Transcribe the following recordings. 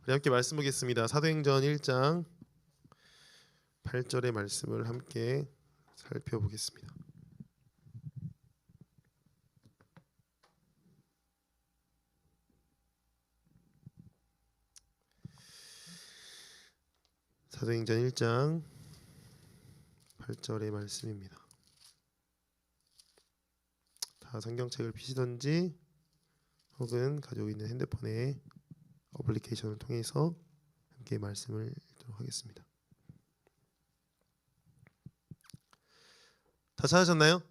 우리 함께 말씀 보겠습니다. 사도행전 1장 8절의 말씀을 함께 살펴보겠습니다. 사도행전 1장 8절의 말씀입니다. 다 성경책을 펴시던지 혹은 가지고 있는 핸드폰에 어플리케이션을 통해서 함께 말씀을 읽도록 하겠습니다. 다 찾으셨나요?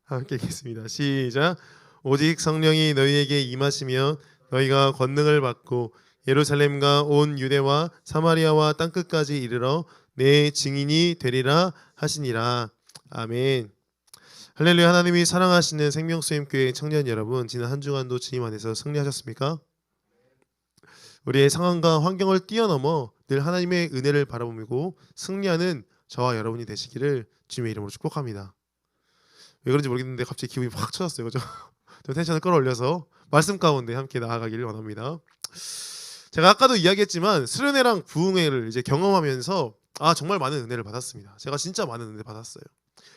함께 읽겠습니다. 시작. 오직 성령이 너희에게 임하시면 너희가 권능을 받고 예루살렘과 온 유대와 사마리아와 땅끝까지 이르러 내 증인이 되리라 하시니라. 아멘. 할렐루야. 하나님이 사랑하시는 생명수임교회 청년 여러분, 지난 한 주간도 주님 안에서 승리하셨습니까? 우리의 상황과 환경을 뛰어넘어 늘 하나님의 은혜를 바라보고 승리하는 저와 여러분이 되시기를 주님의 이름으로 축복합니다. 왜 그런지 모르겠는데 갑자기 기분이 확 쳐졌어요. 그죠? 텐션을 끌어올려서 말씀 가운데 함께 나아가기를 원합니다. 제가 아까도 이야기했지만 수련회랑 부흥회를 이제 경험하면서 정말 많은 은혜를 받았습니다. 제가 진짜 많은 은혜 받았어요.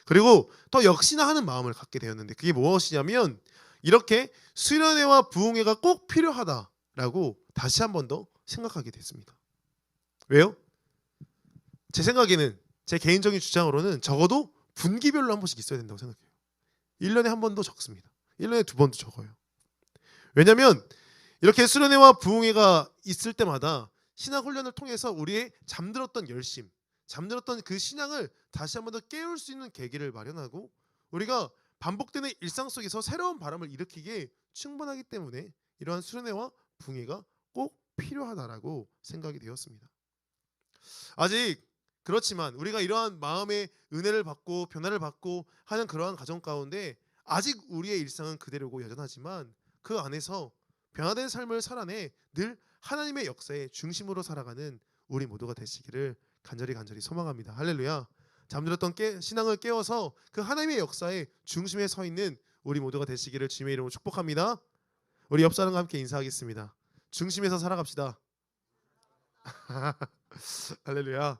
그리고 더 역시나 하는 마음을 갖게 되었는데 그게 무엇이냐면 이렇게 수련회와 부흥회가 꼭 필요하다라고 다시 한 번 더 생각하게 됐습니다. 왜요? 제 생각에는, 제 개인적인 주장으로는 적어도 분기별로 한 번씩 있어야 된다고 생각해요. 1년에 한 번도 적습니다. 1년에 2번도 적어요. 왜냐하면 이렇게 수련회와 부흥회가 있을 때마다 신학 훈련을 통해서 우리의 잠들었던 열심, 잠들었던 그 신앙을 다시 한 번 더 깨울 수 있는 계기를 마련하고 우리가 반복되는 일상 속에서 새로운 바람을 일으키기에 충분하기 때문에 이러한 수련회와 부흥회가 꼭 필요하다라고 생각이 되었습니다. 아직 그렇지만 우리가 이러한 마음의 은혜를 받고 변화를 받고 하는 그러한 과정 가운데 아직 우리의 일상은 그대로고 여전하지만 그 안에서 변화된 삶을 살아내 늘 하나님의 역사의 중심으로 살아가는 우리 모두가 되시기를 간절히 소망합니다. 할렐루야. 잠들었던 신앙을 깨워서 그 하나님의 역사의 중심에 서 있는 우리 모두가 되시기를 주님의 이름으로 축복합니다. 우리 옆 사람과 함께 인사하겠습니다. 중심에서 살아갑시다. 할렐루야.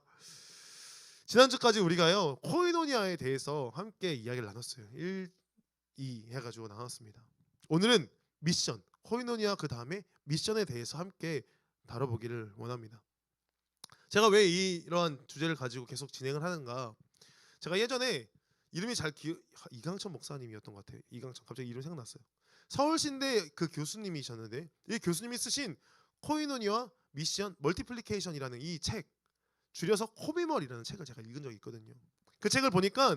지난주까지 우리가요 코이노니아에 대해서 함께 이야기를 나눴어요. 1, 2 해가지고 나눴습니다. 오늘은 미션, 코이노니아 그 다음에 미션에 대해서 함께 다뤄보기를 원합니다. 제가 왜 이러한 주제를 가지고 계속 진행을 하는가? 제가 예전에 이름이 이강천 목사님이었던 것 같아요. 이강천, 갑자기 이름 생각났어요. 서울신대 그 교수님이셨는데 이 교수님이 쓰신 코이노니아 미션 멀티플리케이션이라는 이 책, 줄여서 코비멀이라는 책을 제가 읽은 적이 있거든요. 그 책을 보니까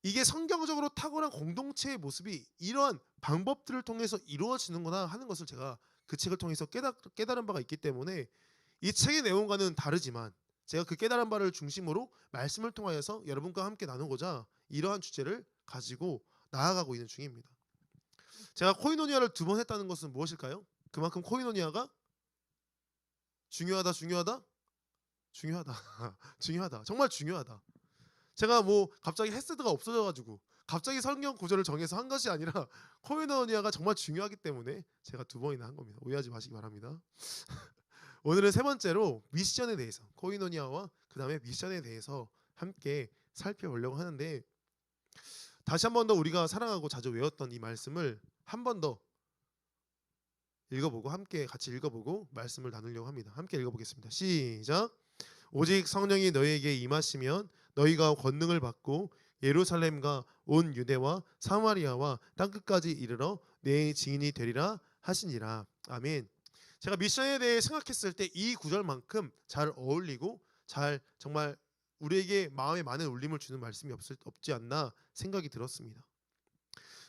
이게 성경적으로 탁월한 공동체의 모습이 이러한 방법들을 통해서 이루어지는구나 하는 것을 제가 그 책을 통해서 깨달은 바가 있기 때문에 이 책의 내용과는 다르지만 제가 그 깨달은 바를 중심으로 말씀을 통하여서 여러분과 함께 나누고자 이러한 주제를 가지고 나아가고 있는 중입니다. 제가 코이노니아를 2번 했다는 것은 무엇일까요? 그만큼 코이노니아가 중요하다. 정말 중요하다. 제가 갑자기 헤세드가 없어져가지고 갑자기 성경 구절을 정해서 한 것이 아니라 코이노니아가 정말 중요하기 때문에 제가 2번이나 한 겁니다. 오해하지 마시기 바랍니다. 오늘은 세 번째로 미션에 대해서, 코이노니아와 그 다음에 미션에 대해서 함께 살펴보려고 하는데 다시 한 번 더 우리가 사랑하고 자주 외웠던 이 말씀을 한 번 더 읽어보고 함께 같이 읽어보고 말씀을 나누려고 합니다. 함께 읽어보겠습니다. 시작. 오직 성령이 너희에게 임하시면 너희가 권능을 받고 예루살렘과 온 유대와 사마리아와 땅끝까지 이르러 내 증인이 되리라 하시니라. 아멘. 제가 미션에 대해 생각했을 때 이 구절만큼 잘 어울리고 잘 정말 우리에게 마음에 많은 울림을 주는 말씀이 없지 않나 생각이 들었습니다.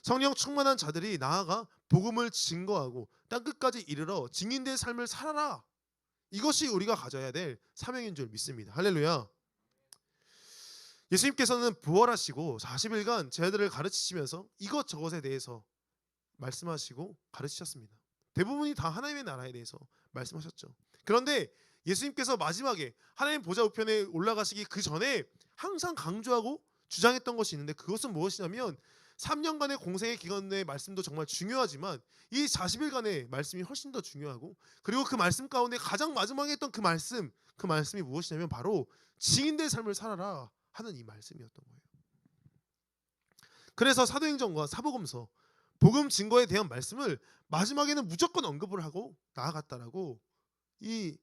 성령 충만한 자들이 나아가 복음을 증거하고 땅끝까지 이르러 증인된 삶을 살아라. 이것이 우리가 가져야 될 사명인 줄 믿습니다. 할렐루야. 예수님께서는 부활하시고 40일간 제자들을 가르치시면서 이것저것에 대해서 말씀하시고 가르치셨습니다. 대부분이 다 하나님의 나라에 대해서 말씀하셨죠. 그런데 예수님께서 마지막에 하나님 보좌 우편에 올라가시기 그 전에 항상 강조하고 주장했던 것이 있는데 그것은 무엇이냐면 3년간의 공생의 기간 내의 말씀도 정말 중요하지만 이 40일간의 말씀이 훨씬 더 중요하고, 그리고 그 말씀 가운데 가장 마지막에 했던 그 말씀이 무엇이냐면 바로 증인된 삶을 살아라 하는 이 말씀이었던 거예요. 그래서 사도행전과 사복음서, 복음 증거에 대한 말씀을 마지막에는 무조건 언급을 하고 나아갔다라고 이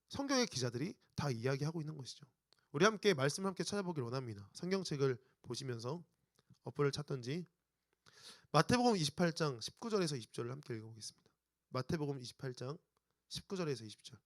성경의 기자들이 다 이야기하고 있는 것이죠. 우리 함께 말씀을 함께 찾아보길 원합니다. 성경책을 보시면서 어플을 찾든지 마태복음 28장 19절에서 20절을 함께 읽어보겠습니다. 마태복음 28장 19절에서 20절.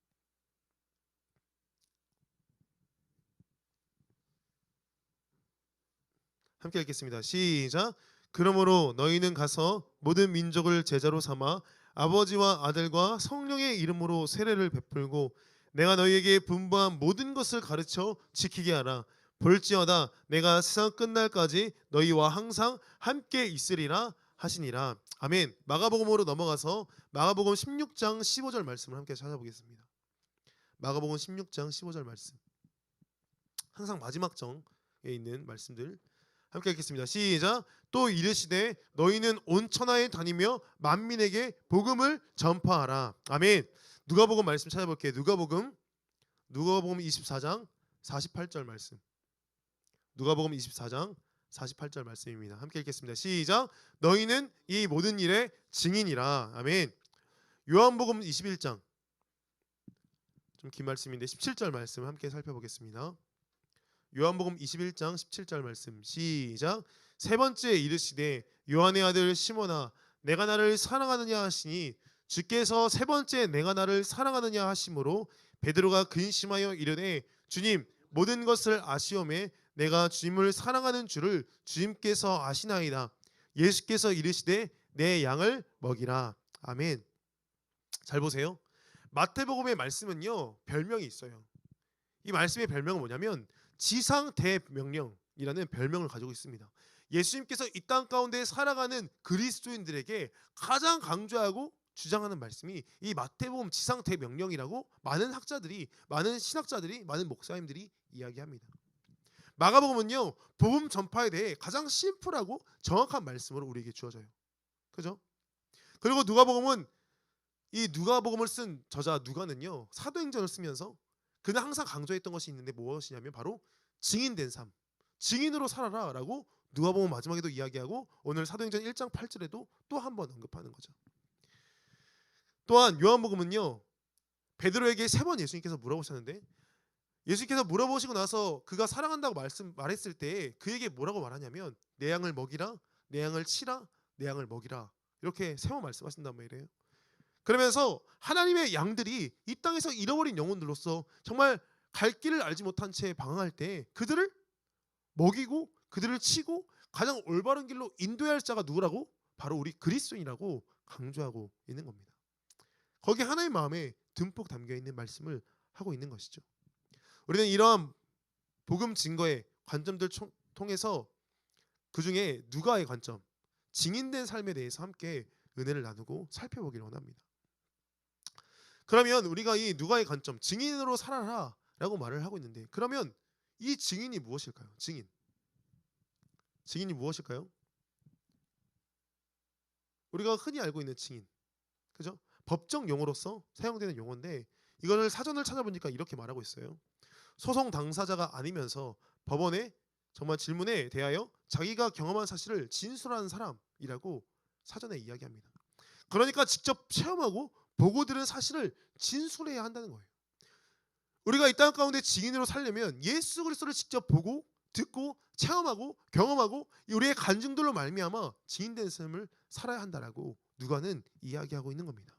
함께 읽겠습니다. 시작. 그러므로 너희는 가서 모든 민족을 제자로 삼아 아버지와 아들과 성령의 이름으로 세례를 베풀고 내가 너희에게 분부한 모든 것을 가르쳐 지키게 하라. 볼지어다 내가 세상 끝날까지 너희와 항상 함께 있으리라 하시니라. 아멘. 마가복음으로 넘어가서 마가복음 16장 15절 말씀을 함께 찾아보겠습니다. 마가복음 16장 15절 말씀. 항상 마지막 정에 있는 말씀들 함께 읽겠습니다. 시작. 또 이르시되 너희는 온 천하에 다니며 만민에게 복음을 전파하라. 아멘. 누가복음 말씀 찾아볼게요. 누가복음 24장 48절 말씀. 누가복음 24장 48절 말씀입니다. 함께 읽겠습니다. 시작. 너희는 이 모든 일의 증인이라. 아멘. 요한복음 21장 좀 긴 말씀인데 17절 말씀 함께 살펴보겠습니다. 요한복음 21장 17절 말씀. 시작. 세 번째 이르시되 요한의 아들 시몬아 내가 나를 사랑하느냐 하시니 주께서 세 번째 내가 나를 사랑하느냐 하심으로 베드로가 근심하여 이르되 주님 모든 것을 아시오매 내가 주님을 사랑하는 줄을 주님께서 아시나이다. 예수께서 이르시되 내 양을 먹이라. 아멘. 잘 보세요. 마태복음의 말씀은요 별명이 있어요. 이 말씀의 별명은 뭐냐면 지상대명령이라는 별명을 가지고 있습니다. 예수님께서 이 땅 가운데 살아가는 그리스도인들에게 가장 강조하고 주장하는 말씀이 이 마태복음 지상대명령이라고 많은 학자들이, 많은 신학자들이, 많은 목사님들이 이야기합니다. 마가복음은요 복음 전파에 대해 가장 심플하고 정확한 말씀으로 우리에게 주어져요. 그죠? 그리고 누가복음은 이 누가복음을 쓴 저자 누가는요 사도행전을 쓰면서 그는 항상 강조했던 것이 있는데 무엇이냐면 바로 증인된 삶, 증인으로 살아라 라고 누가복음 마지막에도 이야기하고 오늘 사도행전 1장 8절에도 또 한 번 언급하는 거죠. 또한 요한복음은요 베드로에게 세 번 예수님께서 물어보셨는데 예수님께서 물어보시고 나서 그가 사랑한다고 말했을 때 그에게 뭐라고 말하냐면 내 양을 먹이라, 내 양을 치라, 내 양을 먹이라 이렇게 세 번 말씀하신단 말이에요. 그러면서 하나님의 양들이 이 땅에서 잃어버린 영혼들로서 정말 갈 길을 알지 못한 채 방황할 때 그들을 먹이고 그들을 치고 가장 올바른 길로 인도해야 할 자가 누구라고? 바로 우리 그리스도인이라고 강조하고 있는 겁니다. 거기에 하나님의 마음에 듬뿍 담겨있는 말씀을 하고 있는 것이죠. 우리는 이러한 복음 증거의 관점들 통해서 그중에 누가의 관점, 증인된 삶에 대해서 함께 은혜를 나누고 살펴보기를 원합니다. 그러면 우리가 이 누가의 관점, 증인으로 살아라 라고 말을 하고 있는데 그러면 이 증인이 무엇일까요? 증인이 무엇일까요? 우리가 흔히 알고 있는 증인, 그죠? 법정 용어로서 사용되는 용어인데 이거를 사전을 찾아보니까 이렇게 말하고 있어요. 소송 당사자가 아니면서 법원의 정말 질문에 대하여 자기가 경험한 사실을 진술하는 사람이라고 사전에 이야기합니다. 그러니까 직접 체험하고 보고 들은 사실을 진술해야 한다는 거예요. 우리가 이 땅 가운데 증인으로 살려면 예수 그리스도를 직접 보고 듣고 체험하고 경험하고 우리의 간증들로 말미암아 증인된 삶을 살아야 한다라고 누가는 이야기하고 있는 겁니다.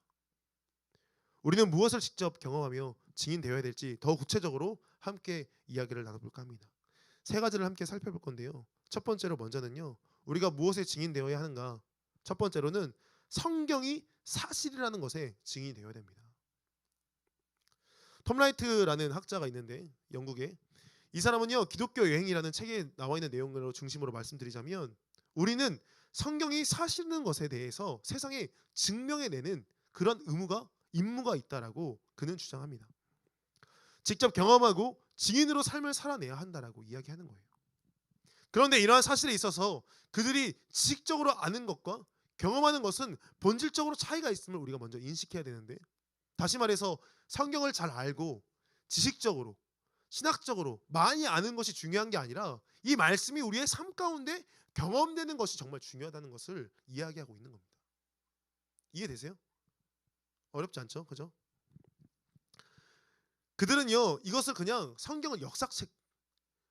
우리는 무엇을 직접 경험하며 증인되어야 될지 더 구체적으로 함께 이야기를 나눠볼까 합니다. 세 가지를 함께 살펴볼 건데요. 첫 번째로 먼저는요. 우리가 무엇에 증인되어야 하는가? 첫 번째로는 성경이 사실이라는 것에 증인이 되어야 됩니다. 톰 라이트라는 학자가 있는데 영국에 이 사람은요 기독교 여행이라는 책에 나와 있는 내용으로 중심으로 말씀드리자면 우리는 성경이 사실인 것에 대해서 세상에 증명해내는 그런 임무가 있다라고 그는 주장합니다. 직접 경험하고 증인으로 삶을 살아내야 한다라고 이야기하는 거예요. 그런데 이러한 사실에 있어서 그들이 지식적으로 아는 것과 경험하는 것은 본질적으로 차이가 있음을 우리가 먼저 인식해야 되는데, 다시 말해서 성경을 잘 알고 지식적으로 신학적으로 많이 아는 것이 중요한 게 아니라 이 말씀이 우리의 삶 가운데 경험되는 것이 정말 중요하다는 것을 이야기하고 있는 겁니다. 이해되세요? 어렵지 않죠? 그죠? 그들은요, 이것을 그냥 성경을 역사책,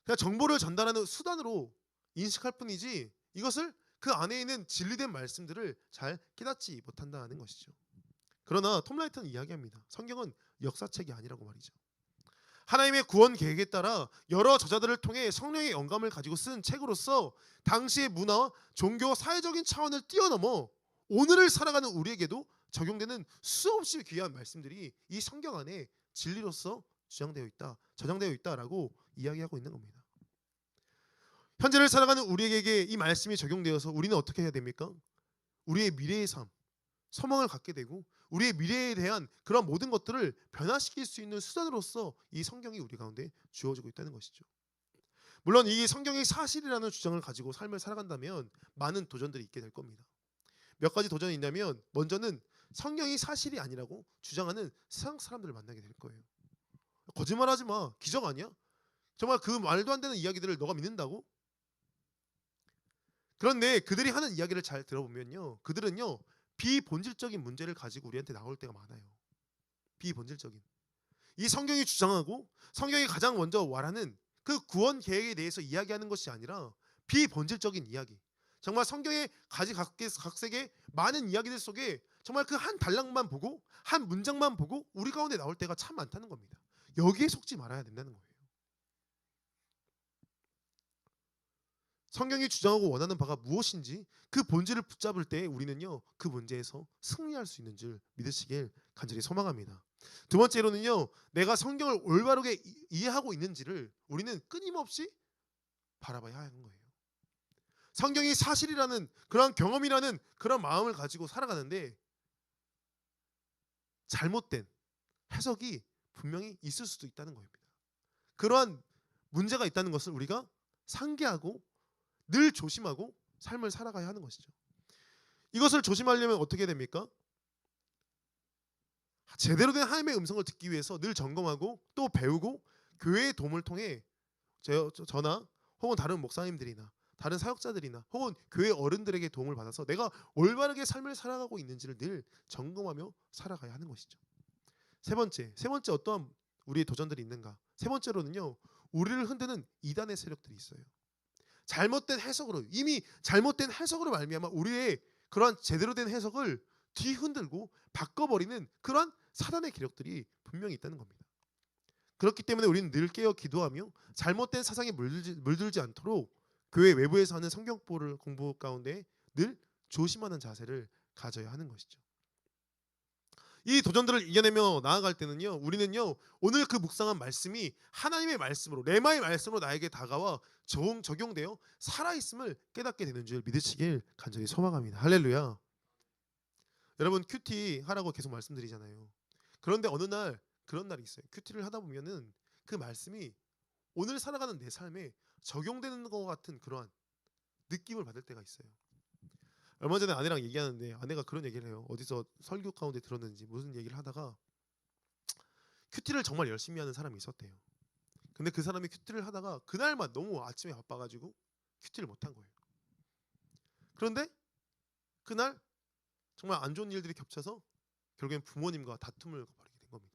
그냥 정보를 전달하는 수단으로 인식할 뿐이지 이것을 그 안에 있는 진리된 말씀들을 잘 깨닫지 못한다는 것이죠. 그러나 톰 라이트는 이야기합니다. 성경은 역사책이 아니라고 말이죠. 하나님의 구원 계획에 따라 여러 저자들을 통해 성령의 영감을 가지고 쓴 책으로서 당시의 문화와 종교, 사회적인 차원을 뛰어넘어 오늘을 살아가는 우리에게도 적용되는 수없이 귀한 말씀들이 이 성경 안에 진리로서 주장되어 있다, 저장되어 있다라고 이야기하고 있는 겁니다. 현재를 살아가는 우리에게 이 말씀이 적용되어서 우리는 어떻게 해야 됩니까? 우리의 미래의 삶, 소망을 갖게 되고 우리의 미래에 대한 그런 모든 것들을 변화시킬 수 있는 수단으로서 이 성경이 우리 가운데 주어지고 있다는 것이죠. 물론 이 성경이 사실이라는 주장을 가지고 삶을 살아간다면 많은 도전들이 있게 될 겁니다. 몇 가지 도전이 있냐면, 먼저는 성경이 사실이 아니라고 주장하는 세상 사람들을 만나게 될 거예요. 거짓말하지 마, 기적 아니야? 정말 그 말도 안 되는 이야기들을 너가 믿는다고? 그런데 그들이 하는 이야기를 잘 들어보면요, 그들은요 비본질적인 문제를 가지고 우리한테 나올 때가 많아요. 비본질적인, 이 성경이 주장하고 성경이 가장 먼저 말하는 그 구원 계획에 대해서 이야기하는 것이 아니라 비본질적인 이야기, 정말 성경의 각색의 많은 이야기들 속에 정말 그 한 단락만 보고 한 문장만 보고 우리 가운데 나올 때가 참 많다는 겁니다. 여기에 속지 말아야 된다는 거예요. 성경이 주장하고 원하는 바가 무엇인지 그 본질을 붙잡을 때 우리는요 그 문제에서 승리할 수 있는 줄 믿으시길 간절히 소망합니다. 두 번째로는요, 내가 성경을 올바르게 이해하고 있는지를 우리는 끊임없이 바라봐야 하는 거예요. 성경이 사실이라는 그런 경험이라는 그런 마음을 가지고 살아가는데 잘못된 해석이 분명히 있을 수도 있다는 겁니다. 그러한 문제가 있다는 것을 우리가 상기하고 늘 조심하고 삶을 살아가야 하는 것이죠. 이것을 조심하려면 어떻게 됩니까? 제대로 된 하나님의 음성을 듣기 위해서 늘 점검하고 또 배우고 교회의 도움을 통해 저나 혹은 다른 목사님들이나 다른 사역자들이나 혹은 교회 어른들에게 도움을 받아서 내가 올바르게 삶을 살아가고 있는지를 늘 점검하며 살아가야 하는 것이죠. 세 번째 어떠한 우리의 도전들이 있는가? 세 번째로는요, 우리를 흔드는 이단의 세력들이 있어요. 잘못된 해석으로, 이미 잘못된 해석으로 말미암아 우리의 그러한 제대로 된 해석을 뒤흔들고 바꿔버리는 그러한 사단의 기력들이 분명히 있다는 겁니다. 그렇기 때문에 우리는 늘 깨어 기도하며 잘못된 사상에 물들지 않도록 교회 외부에서 하는 성경 공부 가운데 늘 조심하는 자세를 가져야 하는 것이죠. 이 도전들을 이겨내며 나아갈 때는요, 우리는요 오늘 그 묵상한 말씀이 하나님의 말씀으로, 레마의 말씀으로 나에게 다가와 적용되어 살아있음을 깨닫게 되는 줄 믿으시길 간절히 소망합니다. 할렐루야. 여러분, 큐티 하라고 계속 말씀드리잖아요. 그런데 어느 날 그런 날이 있어요. 큐티를 하다 보면은 그 말씀이 오늘 살아가는 내 삶에 적용되는 것 같은 그러한 느낌을 받을 때가 있어요. 얼마 전에 아내랑 얘기하는데 아내가 그런 얘기를 해요. 어디서 설교 가운데 들었는지 무슨 얘기를 하다가 큐티를 정말 열심히 하는 사람이 있었대요. 근데 그 사람이 큐티를 하다가 그날만 너무 아침에 바빠가지고 큐티를 못한 거예요. 그런데 그날 정말 안 좋은 일들이 겹쳐서 결국엔 부모님과 다툼을 벌이게 된 겁니다.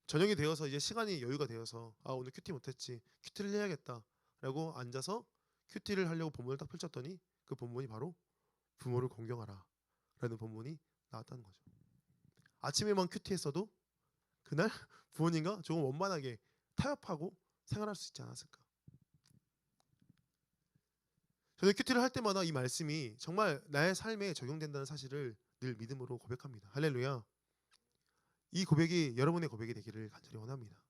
저녁이 되어서 이제 시간이 여유가 되어서 오늘 큐티 못했지, 큐티를 해야겠다라고 앉아서 큐티를 하려고 본문을 딱 펼쳤더니 그 본문이 바로 부모를 공경하라 라는 본문이 나왔다는 거죠. 아침에만 큐티했어도 그날 부모님과 조금 원만하게 타협하고 생활할 수 있지 않았을까. 저는 큐티를 할 때마다 이 말씀이 정말 나의 삶에 적용된다는 사실을 늘 믿음으로 고백합니다. 할렐루야. 이 고백이 여러분의 고백이 되기를 간절히 원합니다.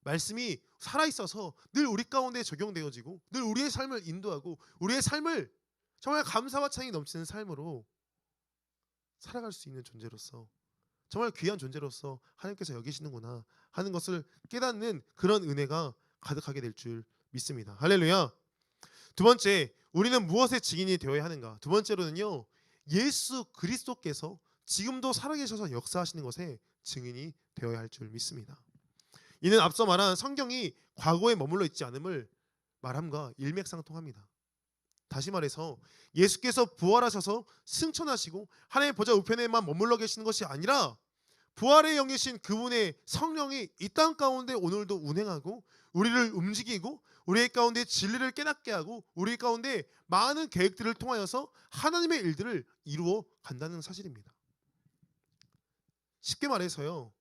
말씀이 살아있어서 늘 우리 가운데 적용되어지고 늘 우리의 삶을 인도하고 우리의 삶을 정말 감사와 찬양이 넘치는 삶으로 살아갈 수 있는 존재로서, 정말 귀한 존재로서 하나님께서 여기시는구나 하는 것을 깨닫는 그런 은혜가 가득하게 될 줄 믿습니다. 할렐루야. 두 번째, 우리는 무엇의 증인이 되어야 하는가? 두 번째로는요, 예수 그리스도께서 지금도 살아계셔서 역사하시는 것에 증인이 되어야 할 줄 믿습니다. 이는 앞서 말한 성경이 과거에 머물러 있지 않음을 말함과 일맥상통합니다. 다시 말해서 예수께서 부활하셔서 승천하시고 하나님의 보좌 우편에만 머물러 계시는 것이 아니라 부활의 영이신 그분의 성령이 이 땅 가운데 오늘도 운행하고 우리를 움직이고 우리 가운데 진리를 깨닫게 하고 우리 가운데 많은 계획들을 통하여서 하나님의 일들을 이루어 간다는 사실입니다. 쉽게 말해서요,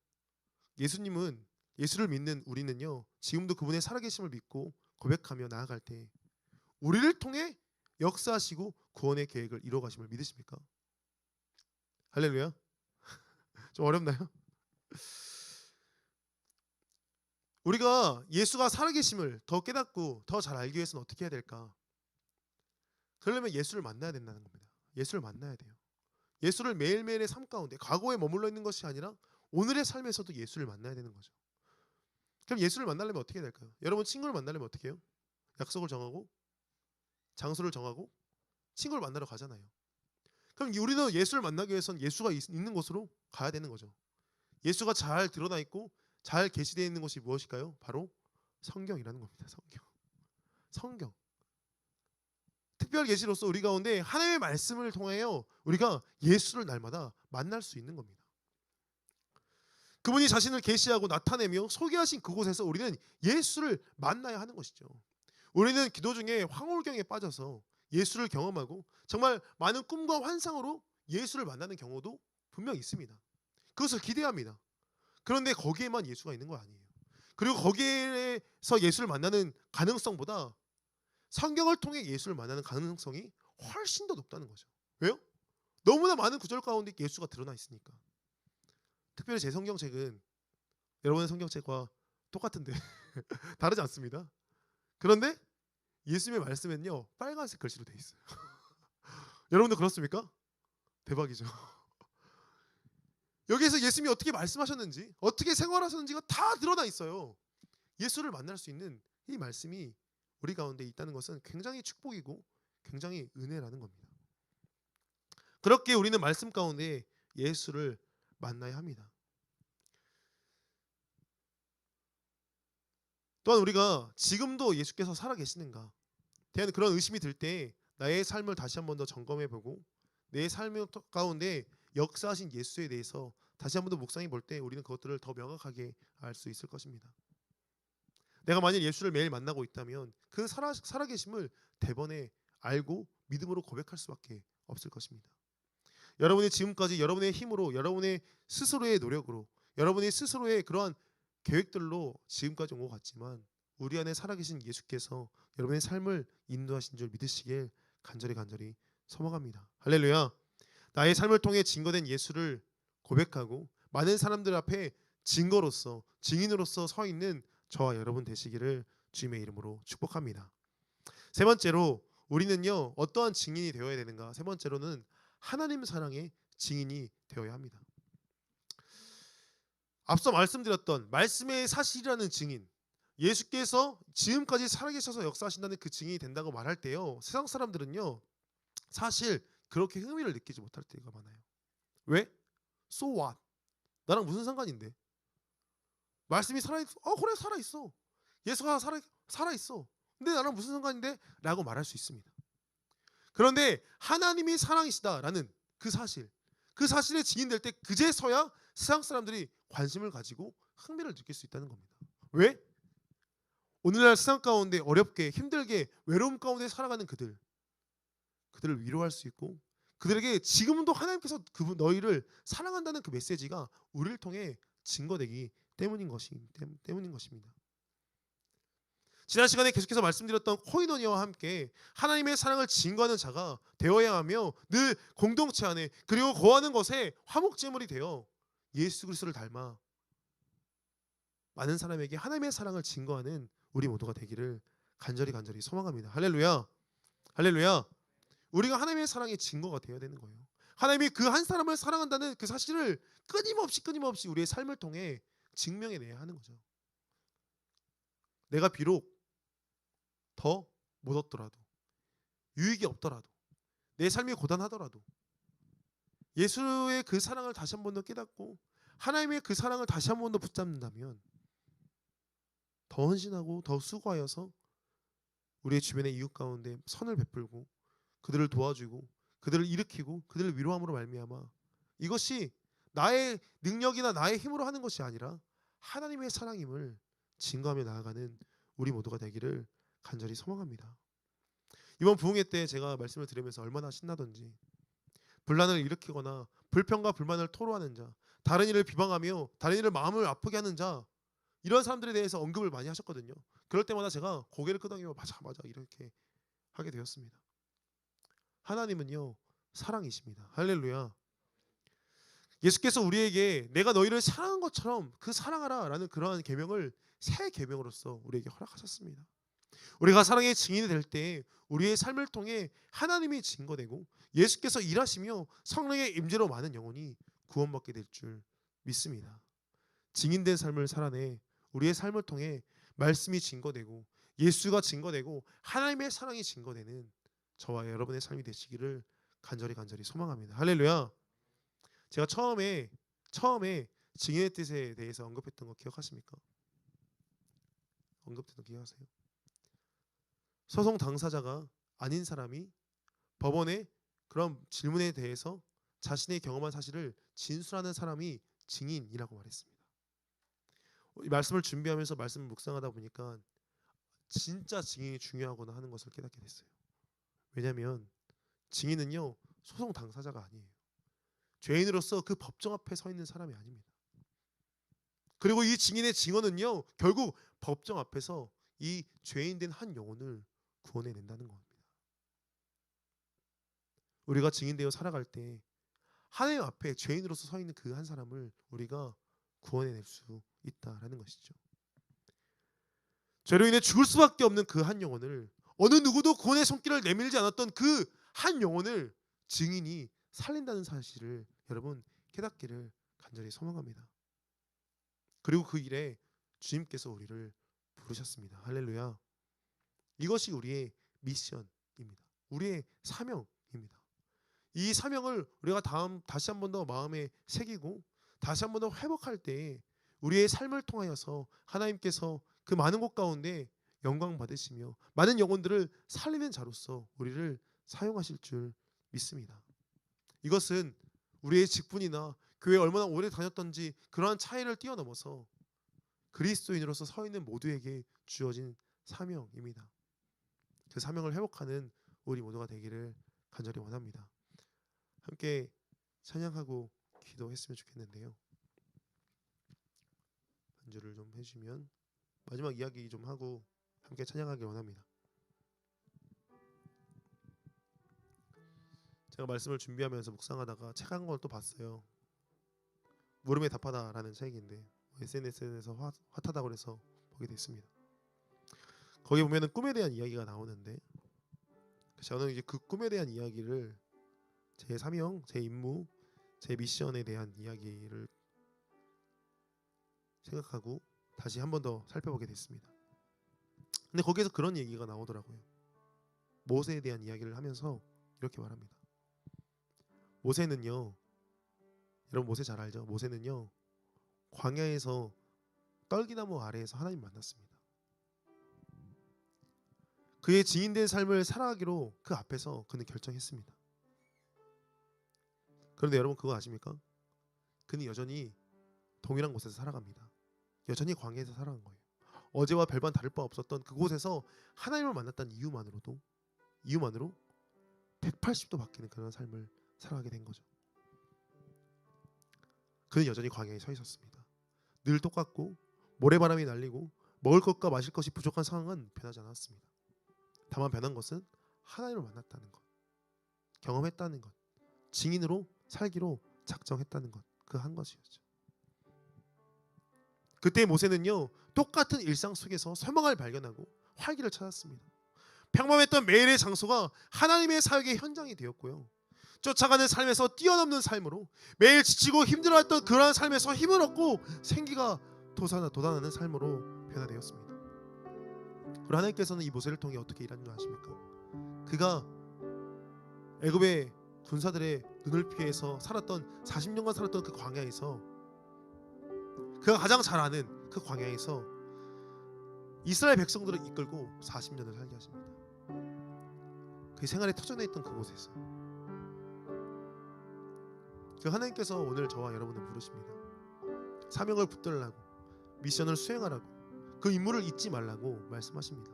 예수를 믿는 우리는요, 지금도 그분의 살아계심을 믿고 고백하며 나아갈 때 우리를 통해 역사하시고 구원의 계획을 이루어 가심을 믿으십니까? 할렐루야. 좀 어렵나요? 우리가 예수가 살아계심을 더 깨닫고 더 잘 알기 위해서는 어떻게 해야 될까? 그러려면 예수를 만나야 된다는 겁니다. 예수를 만나야 돼요. 예수를 매일매일의 삶 가운데 과거에 머물러 있는 것이 아니라 오늘의 삶에서도 예수를 만나야 되는 거죠. 그럼 예수를 만나려면 어떻게 해야 될까요? 여러분, 친구를 만나려면 어떻게 해요? 약속을 정하고 장소를 정하고 친구를 만나러 가잖아요. 그럼 우리는 예수를 만나기 위해서는 예수가 있는 곳으로 가야 되는 거죠. 예수가 잘 드러나 있고 잘 계시되어 있는 것이 무엇일까요? 바로 성경이라는 겁니다. 성경. 특별 계시로서 우리 가운데 하나님의 말씀을 통하여 우리가 예수를 날마다 만날 수 있는 겁니다. 그분이 자신을 계시하고 나타내며 소개하신 그곳에서 우리는 예수를 만나야 하는 것이죠. 우리는 기도 중에 황홀경에 빠져서 예수를 경험하고 정말 많은 꿈과 환상으로 예수를 만나는 경우도 분명 있습니다. 그것을 기대합니다. 그런데 거기에만 예수가 있는 거 아니에요. 그리고 거기에서 예수를 만나는 가능성보다 성경을 통해 예수를 만나는 가능성이 훨씬 더 높다는 거죠. 왜요? 너무나 많은 구절 가운데 예수가 드러나 있으니까. 특별히 제 성경책은 여러분의 성경책과 똑같은데 다르지 않습니다. 그런데 예수님의 말씀엔요, 빨간색 글씨로 돼 있어요. 여러분도 그렇습니까? 대박이죠. 여기에서 예수님이 어떻게 말씀하셨는지, 어떻게 생활하셨는지가 다 드러나 있어요. 예수를 만날 수 있는 이 말씀이 우리 가운데 있다는 것은 굉장히 축복이고 굉장히 은혜라는 겁니다. 그렇게 우리는 말씀 가운데 예수를 만나야 합니다. 또한 우리가 지금도 예수께서 살아계시는가 대한 그런 의심이 들 때 나의 삶을 다시 한 번 더 점검해보고 내 삶 가운데 역사하신 예수에 대해서 다시 한 번 더 묵상해 볼 때 우리는 그것들을 더 명확하게 알 수 있을 것입니다. 내가 만약 예수를 매일 만나고 있다면 그 살아계심을 대번에 알고 믿음으로 고백할 수밖에 없을 것입니다. 여러분이 지금까지 여러분의 힘으로, 여러분의 스스로의 노력으로, 여러분의 스스로의 그러한 계획들로 지금까지 온 것 같지만 우리 안에 살아계신 예수께서 여러분의 삶을 인도하신 줄 믿으시길 간절히 소망합니다. 할렐루야. 나의 삶을 통해 증거된 예수를 고백하고 많은 사람들 앞에 증거로서, 증인으로서 서 있는 저와 여러분 되시기를 주님의 이름으로 축복합니다. 세 번째로 우리는요, 어떠한 증인이 되어야 되는가? 세 번째로는 하나님 사랑의 증인이 되어야 합니다. 앞서 말씀드렸던 말씀의 사실이라는 증인, 예수께서 지금까지 살아계셔서 역사하신다는 그 증인이 된다고 말할 때요, 세상 사람들은요 사실 그렇게 흥미를 느끼지 못할 때가 많아요. 왜? So what? 나랑 무슨 상관인데? 말씀이 살아있어. 그래, 살아있어. 예수가 살아있어. 근데 나랑 무슨 상관인데? 라고 말할 수 있습니다. 그런데 하나님이 사랑이시다라는 그 사실에 증인될 때 그제서야 세상 사람들이 관심을 가지고 흥미를 느낄 수 있다는 겁니다. 왜? 오늘날 세상 가운데 어렵게 힘들게 외로움 가운데 살아가는 그들을 위로할 수 있고 그들에게 지금도 하나님께서 너희를 사랑한다는 그 메시지가 우리를 통해 증거되기 때문인 것입니다. 지난 시간에 계속해서 말씀드렸던 코이노니아와 함께 하나님의 사랑을 증거하는 자가 되어야 하며 늘 공동체 안에 그리고 거하는 것에 화목제물이 되어 예수 그리스도를 닮아 많은 사람에게 하나님의 사랑을 증거하는 우리 모두가 되기를 간절히 소망합니다. 할렐루야. 할렐루야. 우리가 하나님의 사랑의 증거가 되어야 되는 거예요. 하나님이 그 한 사람을 사랑한다는 그 사실을 끊임없이 우리의 삶을 통해 증명해내야 하는 거죠. 내가 비록 더 못 얻더라도 유익이 없더라도, 내 삶이 고단하더라도 예수의 그 사랑을 다시 한 번 더 깨닫고 하나님의 그 사랑을 다시 한 번 더 붙잡는다면 더 헌신하고 더 수고하여서 우리의 주변의 이웃 가운데 선을 베풀고 그들을 도와주고 그들을 일으키고 그들을 위로함으로 말미암아 이것이 나의 능력이나 나의 힘으로 하는 것이 아니라 하나님의 사랑임을 증거하며 나아가는 우리 모두가 되기를 간절히 소망합니다. 이번 부흥회 때 제가 말씀을 드리면서 얼마나 신나던지, 분란을 일으키거나 불평과 불만을 토로하는 자, 다른 이를 비방하며 다른 이를 마음을 아프게 하는 자, 이런 사람들에 대해서 언급을 많이 하셨거든요. 그럴 때마다 제가 고개를 끄덕이며 맞아 이렇게 하게 되었습니다. 하나님은요 사랑이십니다. 할렐루야. 예수께서 우리에게 내가 너희를 사랑한 것처럼 그 사랑하라 라는 그러한 계명을 새 계명으로서 우리에게 허락하셨습니다. 우리가 사랑의 증인이 될 때 우리의 삶을 통해 하나님이 증거되고 예수께서 일하시며 성령의 임재로 많은 영혼이 구원받게 될 줄 믿습니다. 증인된 삶을 살아내 우리의 삶을 통해 말씀이 증거되고 예수가 증거되고 하나님의 사랑이 증거되는 저와 여러분의 삶이 되시기를 간절히 소망합니다. 할렐루야. 제가 처음에 증인의 뜻에 대해서 언급했던 거 기억하십니까? 언급했던 거 기억하세요? 소송 당사자가 아닌 사람이 법원에 그런 질문에 대해서 자신의 경험한 사실을 진술하는 사람이 증인이라고 말했습니다. 이 말씀을 준비하면서 말씀을 묵상하다 보니까 진짜 증인이 중요하구나 하는 것을 깨닫게 됐어요. 왜냐하면 증인은요 소송 당사자가 아니에요. 죄인으로서 그 법정 앞에 서 있는 사람이 아닙니다. 그리고 이 증인의 증언은요 결국 법정 앞에서 이 죄인된 한 영혼을 구원해낸다는 겁니다. 우리가 증인되어 살아갈 때 하나님 앞에 죄인으로서 서 있는 그 한 사람을 우리가 구원해낼 수 있다라는 것이죠. 죄로 인해 죽을 수밖에 없는 그 한 영혼을, 어느 누구도 구원의 손길을 내밀지 않았던 그 한 영혼을 증인이 살린다는 사실을 여러분 깨닫기를 간절히 소망합니다. 그리고 그 일에 주님께서 우리를 부르셨습니다. 할렐루야. 이것이 우리의 미션입니다. 우리의 사명입니다. 이 사명을 우리가 다시 한 번 더 마음에 새기고 다시 한 번 더 회복할 때 우리의 삶을 통하여서 하나님께서 그 많은 곳 가운데 영광 받으시며 많은 영혼들을 살리는 자로서 우리를 사용하실 줄 믿습니다. 이것은 우리의 직분이나 교회에 얼마나 오래 다녔던지 그러한 차이를 뛰어넘어서 그리스도인으로서 서 있는 모두에게 주어진 사명입니다. 그 사명을 회복하는 우리 모두가 되기를 간절히 원합니다. 함께 찬양하고 기도했으면 좋겠는데요. 반주를 좀 해주시면 마지막 이야기 좀 하고 함께 찬양하길 원합니다. 제가 말씀을 준비하면서 묵상하다가 책 한 권 또 봤어요. 물음에 답하다라는 책인데 SNS에서 핫하다고 해서 보게 됐습니다. 거기 보면은 꿈에 대한 이야기가 나오는데 저는 이제 그 꿈에 대한 이야기를 제 사명, 제 임무, 제 미션에 대한 이야기를 생각하고 다시 한 번 더 살펴보게 됐습니다. 근데 거기에서 그런 얘기가 나오더라고요. 모세에 대한 이야기를 하면서 이렇게 말합니다. 모세는요, 여러분 모세 잘 알죠? 모세는요 광야에서 떨기나무 아래에서 하나님 만났습니다. 그의 증인된 삶을 살아가기로 그 앞에서 그는 결정했습니다. 그런데 여러분 그거 아십니까? 그는 여전히 동일한 곳에서 살아갑니다. 여전히 광야에서 살아간 거예요. 어제와 별반 다를 바 없었던 그곳에서 하나님을 만났다는 이유만으로 180도 바뀌는 그런 삶을 살아가게 된 거죠. 그는 여전히 광야에 서 있었습니다. 늘 똑같고 모래바람이 날리고 먹을 것과 마실 것이 부족한 상황은 변하지 않았습니다. 다만 변한 것은 하나님을 만났다는 것, 경험했다는 것, 증인으로 살기로 작정했다는 것, 그 한 것이었죠. 그때 모세는요 똑같은 일상 속에서 소망을 발견하고 활기를 찾았습니다. 평범했던 매일의 장소가 하나님의 사역의 현장이 되었고요. 쫓아가는 삶에서 뛰어넘는 삶으로 매일 지치고 힘들어했던 그러한 삶에서 힘을 얻고 생기가 돋아나는 삶으로 변화되었습니다. 그리고 하나님께서는 이 모세를 통해 어떻게 일하는 줄 아십니까? 그가 애굽의 군사들의 눈을 피해서 살았던 40년간 살았던 그 광야에서, 그가 가장 잘 아는 그 광야에서 이스라엘 백성들을 이끌고 40년을 살게 하십니다. 그 생활이 터전해 있던 그곳에서 그 하나님께서 오늘 저와 여러분을 부르십니다. 사명을 붙들라고, 미션을 수행하라고, 그 임무를 잊지 말라고 말씀하십니다.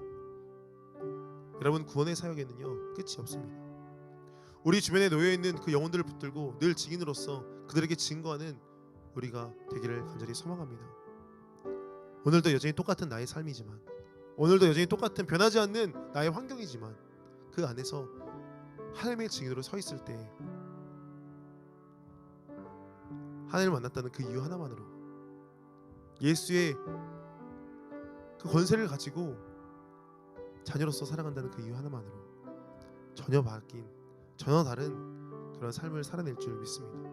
여러분, 구원의 사역에는요 끝이 없습니다. 우리 주변에 놓여있는 그 영혼들을 붙들고 늘 증인으로서 그들에게 증거하는 우리가 되기를 간절히 소망합니다. 오늘도 여전히 똑같은 나의 삶이지만, 오늘도 여전히 똑같은 변하지 않는 나의 환경이지만, 그 안에서 하나님의 증인으로 서 있을 때 하나님을 만났다는 그 이유 하나만으로, 예수의 그 권세를 가지고 자녀로서 살아간다는 그 이유 하나만으로 전혀 바뀐, 전혀 다른 그런 삶을 살아낼 줄 믿습니다.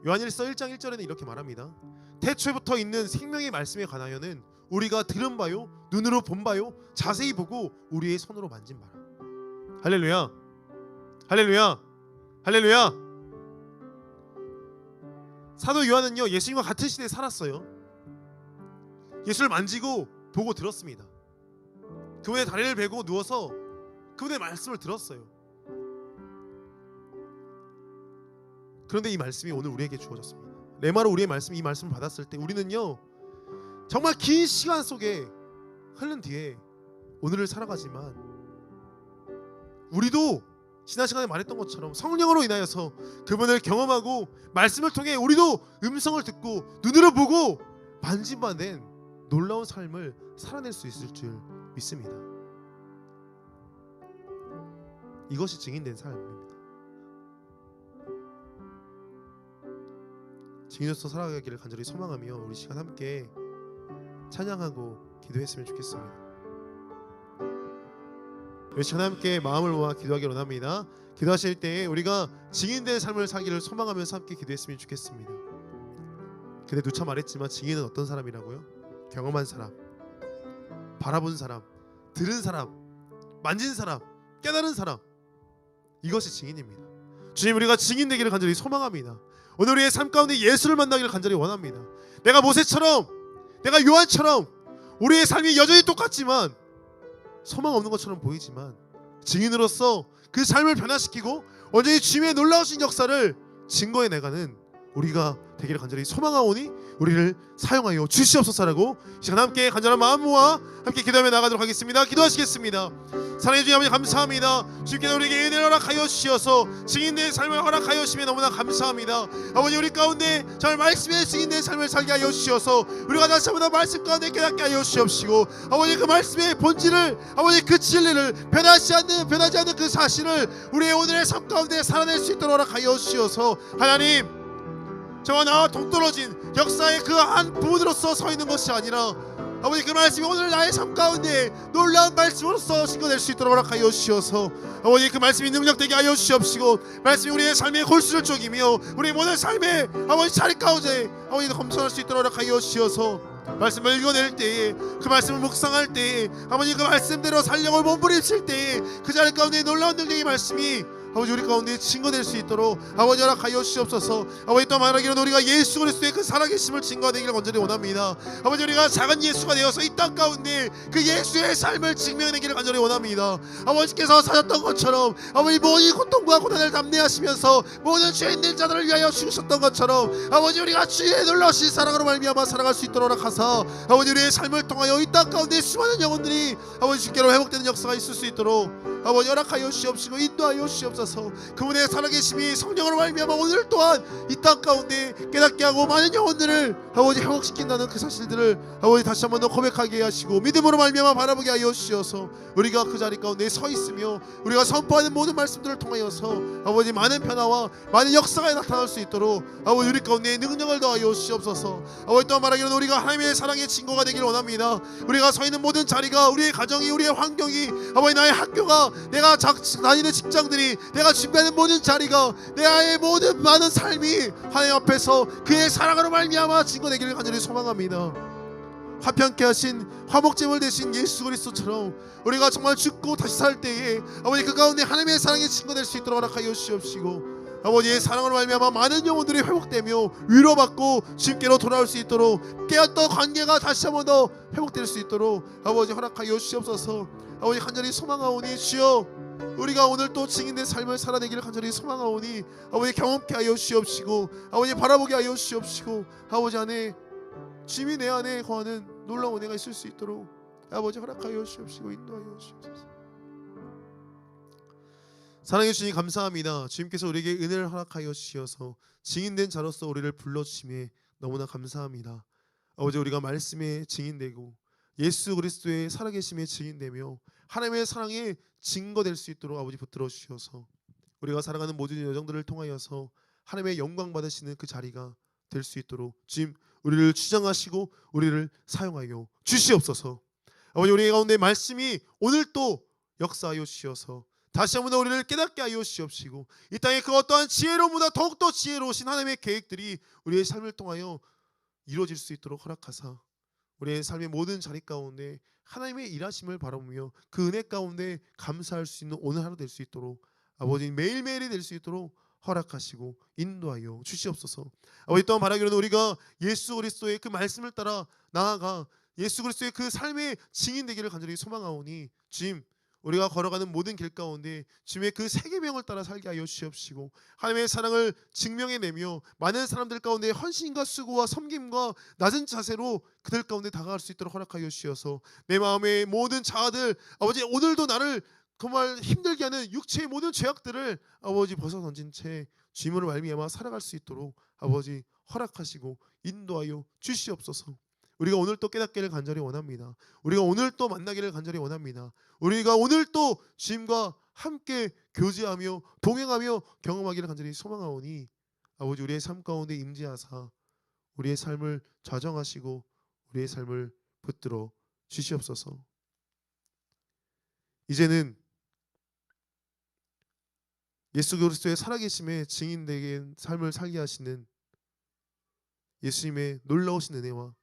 요한일서 1장 1절에는 이렇게 말합니다. 태초부터 있는 생명의 말씀에 관하여는 우리가 들은 바요, 눈으로 본 바요, 자세히 보고 우리의 손으로 만진 바라. 할렐루야, 할렐루야, 할렐루야. 사도 요한은요 예수님과 같은 시대에 살았어요. 예수를 만지고 보고 들었습니다. 그분의 다리를 베고 누워서 그분의 말씀을 들었어요. 그런데 이 말씀이 오늘 우리에게 주어졌습니다. 레마로 우리의 말씀, 이 말씀을 받았을 때 우리는요 정말 긴 시간 속에 흐른 뒤에 오늘을 살아가지만, 우리도 지난 시간에 말했던 것처럼 성령으로 인하여서 그분을 경험하고 말씀을 통해 우리도 음성을 듣고 눈으로 보고 만진받는 놀라운 삶을 살아낼 수 있을 줄 믿습니다. 이것이 증인된 삶입니다. 증인으로서 살아가기를 간절히 소망하며 우리 시간 함께 찬양하고 기도했으면 좋겠습니다. 우리 시간 함께 마음을 모아 기도하기를 원합니다. 기도하실 때 우리가 증인된 삶을 살기를 소망하면서 함께 기도했으면 좋겠습니다. 근데 누차 말했지만 증인은 어떤 사람이라고요? 경험한 사람, 바라본 사람, 들은 사람, 만진 사람, 깨달은 사람, 이것이 증인입니다. 주님, 우리가 증인 되기를 간절히 소망합니다. 오늘 우리의 삶 가운데 예수를 만나기를 간절히 원합니다. 내가 모세처럼, 내가 요한처럼 우리의 삶이 여전히 똑같지만, 소망 없는 것처럼 보이지만, 증인으로서 그 삶을 변화시키고 완전히 주님의 놀라우신 역사를 증거해내가는 우리가 되기를 간절히 소망하오니 우리를 사용하여 주시옵소서라고 시간 함께 간절한 마음 모아 함께 기도하며 나가도록 하겠습니다. 기도하시겠습니다. 사랑해 주님 아버지, 감사합니다. 주님께서 우리에게 은혜를 허락하여 주셔서 증인된 삶을 허락하여 주시면 너무나 감사합니다. 아버지, 우리 가운데 정말 말씀의 증인된 삶을 살게 하여 주셔서 우리가 다시 한번 말씀 가운데 깨닫게 하여 주시옵시고, 아버지 그 말씀의 본질을, 아버지 그 진리를 변하지 않는 그 사실을 우리의 오늘의 삶 가운데 살아낼 수 있도록 허락하여 주셔서, 하나님 저와 나와 동떨어진 역사의 그 한 부분으로서 서 있는 것이 아니라, 아버지 그 말씀이 오늘 나의 삶 가운데 놀라운 말씀으로서 증거될 수 있도록 허락하여 주셔서, 아버지 그 말씀이 능력되게 하여 주시옵시고, 말씀이 우리의 삶의 골수를 쪼기며 우리의 모든 삶의 아버지 자리 가운데 아버지 검증할 수 있도록 허락하여 주셔서, 말씀을 읽어낼 때에, 그 말씀을 묵상할 때에, 아버지 그 말씀대로 살려고 몸부림칠 때에 그 자리 가운데 놀라운 능력의 말씀이 아버지 우리 가운데 증거될 수 있도록 아버지 허락하여 주시옵소서. 아버지 또 말하기로는 우리가 예수 그리스도의 그 살아계심을 증거되기를 간절히 원합니다. 아버지 우리가 작은 예수가 되어서 이 땅 가운데 그 예수의 삶을 증명하기를 간절히 원합니다. 아버지께서 사셨던 것처럼 아버지 모든 고통과 고난을 담대하시면서 모든 죄 있는 자들을 위하여 죽으셨던 것처럼, 아버지 우리가 주의 놀라우신 사랑으로 말미암아 살아갈 수 있도록 하사, 아버지 우리의 삶을 통하여 이 땅 가운데 수많은 영혼들이 아버지 주께로 회복되는 역사가 있을 수 있도록 아버지 허락하여 주시옵시고 인도하여 주시옵소서. 그분의 살아계심이 성령으로 말미암아 오늘 또한 이 땅 가운데 깨닫게 하고 많은 영혼들을 아버지 회복시킨다는 그 사실들을 아버지 다시 한번 더 고백하게 하시고 믿음으로 말미암아 바라보게 하여 주셔서, 우리가 그 자리 가운데 서 있으며 우리가 선포하는 모든 말씀들을 통하여서 아버지 많은 변화와 많은 역사가 나타날 수 있도록 아버지 우리 가운데 능력을 더하여 주시옵소서. 아버지 또 말하기로는 우리가 하나님의 사랑의 증거가 되기를 원합니다. 우리가 서 있는 모든 자리가, 우리의 가정이, 우리의 환경이, 아버지 나의 학교가, 내가 다니는 직장들이, 내가 준비하는 모든 자리가, 나의 모든 많은 삶이 하나님 앞에서 그의 사랑으로 말미암아 증거되기를 간절히 소망합니다. 화평케 하신 화목제물 되신 예수 그리스도처럼 우리가 정말 죽고 다시 살 때에 아버지 그 가운데 하나님의 사랑의 증거될 수 있도록 허락하여 주시옵시고, 아버지의 사랑을 말미암아 많은 영혼들이 회복되며 위로받고 주님께로 돌아올 수 있도록 깨었던 관계가 다시 한번 더 회복될 수 있도록 아버지 허락하여 주시옵소서. 아버지 간절히 소망하오니 주여, 우리가 오늘 또 증인된 삶을 살아내기를 간절히 소망하오니 아버지 경험케 하여 주시옵시고, 아버지 바라보게 하여 주시옵시고, 아버지 안에 주님이 내 안에 거하는 놀라운 은혜가 있을 수 있도록 아버지 허락하여 주시옵시고 인도하여 주시옵소서. 사랑해 주시니 감사합니다. 주님께서 우리에게 은혜를 허락하여 주시어서 증인된 자로서 우리를 불러주심에 너무나 감사합니다. 아버지 우리가 말씀에 증인되고 예수 그리스도의 살아계심에 증인되며 하나님의 사랑에 증거될 수 있도록 아버지 붙들어 주셔서 우리가 살아가는 모든 여정들을 통하여서 하나님의 영광 받으시는 그 자리가 될 수 있도록 주님 우리를 주장하시고 우리를 사용하여 주시옵소서. 아버지 우리 가운데 말씀이 오늘 또 역사하여 주시어서 다시 한번 더 우리를 깨닫게 하여 주시옵시고, 이 땅에 그 어떠한 지혜로움보다 더욱더 지혜로우신 하나님의 계획들이 우리의 삶을 통하여 이루어질 수 있도록 허락하사 우리의 삶의 모든 자리 가운데 하나님의 일하심을 바라보며 그 은혜 가운데 감사할 수 있는 오늘 하루 될 수 있도록 아버지 매일매일이 될 수 있도록 허락하시고 인도하여 주시옵소서. 아버지 또한 바라기로는 우리가 예수 그리스도의 그 말씀을 따라 나아가 예수 그리스도의 그 삶의 증인되기를 간절히 소망하오니 주님 우리가 걸어가는 모든 길 가운데 주님의 그 세계명을 따라 살게 하여 주시옵시고, 하나님의 사랑을 증명해내며 많은 사람들 가운데 헌신과 수고와 섬김과 낮은 자세로 그들 가운데 다가갈 수 있도록 허락하여 주시어서 내 마음의 모든 자아들 아버지 오늘도 나를 정말 힘들게 하는 육체의 모든 죄악들을 아버지 벗어던진 채 주님으로 말미암아 살아갈 수 있도록 아버지 허락하시고 인도하여 주시옵소서. 우리가 오늘 또 깨닫기를 간절히 원합니다. 우리가 오늘 또 만나기를 간절히 원합니다. 우리가 오늘 또 주님과 함께 교제하며 동행하며 경험하기를 간절히 소망하오니 아버지 우리의 삶 가운데 임재하사 우리의 삶을 좌정하시고 우리의 삶을 붙들어 주시옵소서. 이제는 예수 그리스도의 살아계심에 증인되게 삶을 살게 하시는 예수님의 놀라우신 은혜와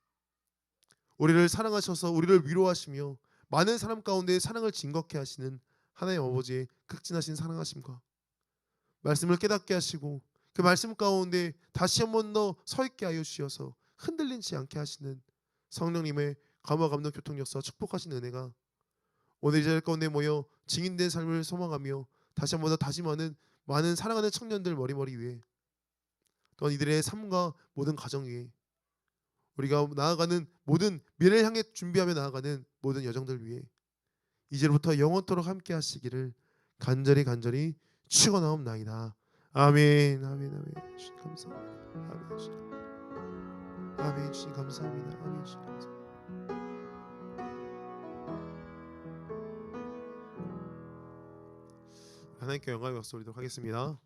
우리를 사랑하셔서 우리를 위로하시며 많은 사람 가운데 사랑을 증거케 하시는 하나님 아버지의 극진하신 사랑하심과 말씀을 깨닫게 하시고 그 말씀 가운데 다시 한 번 더 서 있게 하여 주셔서 흔들리지 않게 하시는 성령님의 감화 감동 교통 역사 축복하신 은혜가 오늘 이 자리 가운데 모여 증인된 삶을 소망하며 다시 한 번 더 다짐하는 많은 사랑하는 청년들 머리머리 위에 또한 이들의 삶과 모든 가정 위에 우리가 나아가는 모든 미래를 향해 준비하며 나아가는 모든 여정들 위해 이제부터 영원토록 함께 하시기를 간절히 축원하옵나이다. 아멘. 아멘. 아멘. 주님 감사합니다. 아멘. 주님. 아멘. 주님 감사합니다. 아멘. 주님 감사합니다. 하나님께 영광을 박수 올리도록 하겠습니다.